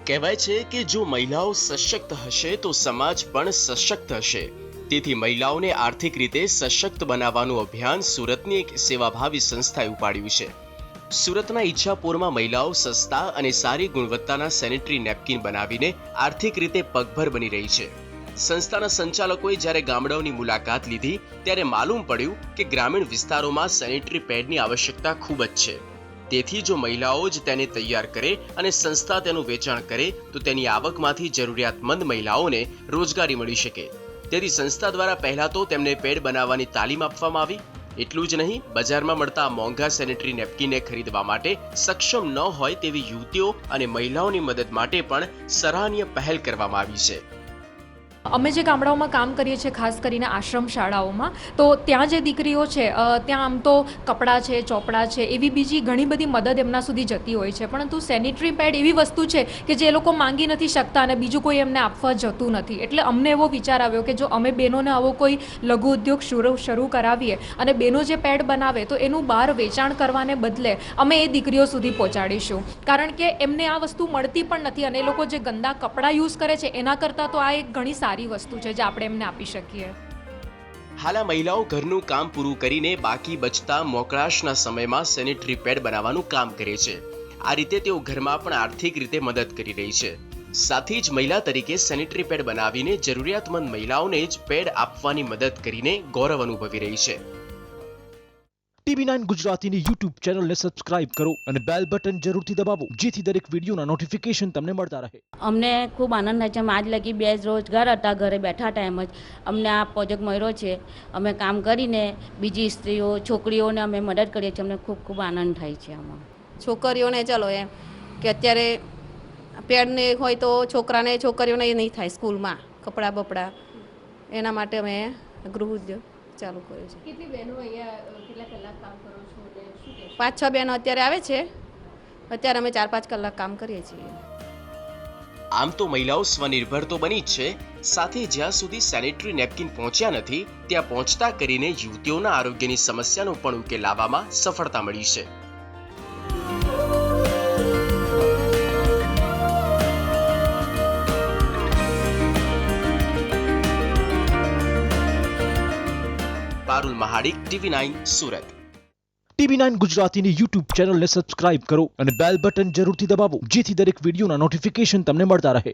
કહેવાય છે કે જો મહિલાઓ સશક્ત હશે તો સમાજ પણ સશક્ત હશે। તેથી મહિલાઓને આર્થિક રીતે સશક્ત બનાવવાનું અભિયાન સુરતની એક સેવાભાવી સંસ્થાએ ઉપાડ્યું છે। સુરતના ઈચ્છાપુરમાં મહિલાઓ સસ્તા અને સારી ગુણવત્તાના સેનિટરી નેપકિન બનાવીને આર્થિક રીતે પગભર બની રહી છે। સંસ્થાના સંચાલકોએ જ્યારે ગામડાઓની મુલાકાત લીધી ત્યારે માલુમ પડ્યું કે ગ્રામીણ વિસ્તારોમાં સેનિટરી પેડની આવશ્યકતા ખૂબ જ છે। તેથી જો મહિલાઓ જ તેને તૈયાર કરે અને સંસ્થા તેનું વેચાણ કરે તો તેની આવકમાંથી જરૂરિયાતમંદ મહિલાઓને રોજગારી મળી શકે। તેથી સંસ્થા દ્વારા પહેલા તો તેમને પેડ બનાવવાની તાલીમ આપવામાં આવી। એટલું જ નહીં, બજારમાં મળતા મોંઘા સેનિટરી નેપકિનને ખરીદવા માટે સક્ષમ ન હોય તેવી યુવતીઓ અને મહિલાઓની મદદ માટે પણ સરાહનીય પહેલ કરવામાં આવી છે। અમે જે ગામડાઓમાં કામ કરીએ છીએ, ખાસ કરીને આશ્રમ શાળાઓમાં, તો ત્યાં જે દીકરીઓ છે ત્યાં આમ તો કપડાં છે, ચોપડા છે, એવી બીજી ઘણી બધી મદદ એમના સુધી જતી હોય છે, પરંતુ સેનિટરી પેડ એવી વસ્તુ છે કે જે એ લોકો માંગી નથી શકતા અને બીજું કોઈ એમને આપવા જતું નથી। એટલે અમને એવો વિચાર આવ્યો કે જો અમે બહેનોને આવો કોઈ લઘુ ઉદ્યોગ શરૂ કરાવીએ અને બહેનો જે પેડ બનાવે તો એનું બહાર વેચાણ કરવાને બદલે અમે એ દીકરીઓ સુધી પહોંચાડીશું, કારણ કે એમને આ વસ્તુ મળતી પણ નથી અને એ લોકો જે ગંદા કપડાં યુઝ કરે છે એના કરતાં તો આ એક ઘણી સારી વસ્તુ છે જે આપણે એમને આપી શકીએ। હાલ આ મહિલાઓ ઘરનું કામ પૂરું કરીને બાકી બચતા મોકળાશના સમયમાં સેનિટરી પેડ બનાવવાનું કામ કરે છે। આ રીતે તેઓ ઘરમાં પણ આર્થિક રીતે મદદ કરી રહી છે। સાથે જ મહિલા તરીકે સેનિટરી પેડ બનાવીને જરૂરિયાતમંદ મહિલાઓને જ પેડ આપવાની મદદ કરીને ગૌરવ અનુભવી રહી છે। TV9 ગુજરાતીની YouTube ચેનલને સબસ્ક્રાઇબ કરો અને બેલ બટન જરૂરથી દબાવો જેથી દરેક વિડીયોના નોટિફિકેશન તમને મળતા રહે। અમને ખૂબ આનંદ થાય છે। આજ લગી બેરોજગાર હતા, ઘરે બેઠા ટાઈમ જ અમને આ પ્રોજેક્ટ મળ્યો છે। અમે કામ કરીને બીજી સ્ત્રીઓ, છોકરીઓને અમે મદદ કરીએ છીએ। અમને ખૂબ ખૂબ આનંદ થાય છે। આમાં છોકરીઓને ચલો એમ કે અત્યારે પેડને હોય તો છોકરીઓને નહીં થાય સ્કૂલમાં કપડાં બપડા, એના માટે અમે ગૃહ ઉદ્યોગ ચાલુ કર્યો છે। કેટલી બહેનો અહીંયા કેટલા કલાક કામ કરો છો અને શું કહેશો? 5-6 બહેનો અત્યારે આવે છે। અત્યારે અમે 4-5 કલાક કામ કરીએ છીએ। આમ તો મહિલાઓ સ્વનિર્ભર તો બની જ છે, સાથે જ્યાં સુધી સેનિટરી નેપકિન પહોંચ્યા નથી ત્યાં પહોંચતા કરીને યુવતીઓના આરોગ્યની સમસ્યાનો પણ ઉકેલ લાવવામાં સફળતા મળી છે। પારુલ મહાડિક, TV9 સુરત। TV9 ગુજરાતીની YouTube ચેનલને સબસ્ક્રાઇબ કરો અને બેલ બટન જરૂરથી દબાવો જેથી દરેક વિડીયોના નોટિફિકેશન તમને મળતા રહે।